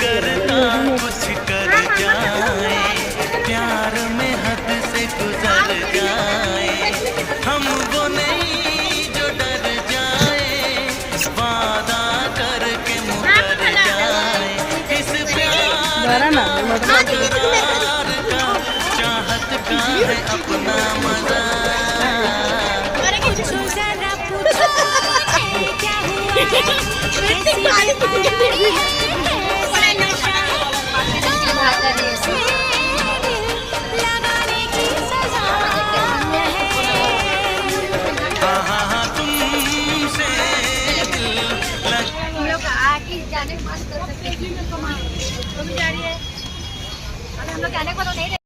करता कुछ कर जाए, प्यार में हद से गुजर जाए, हम वो नहीं जो डर जाए, वादा करके मुकर जाए, इस प्यार का चाहत का है अपना मजा। जाने की बात कर सकते हैं, तो भी जा रही है। अरे हम लोग जाने को तो नहीं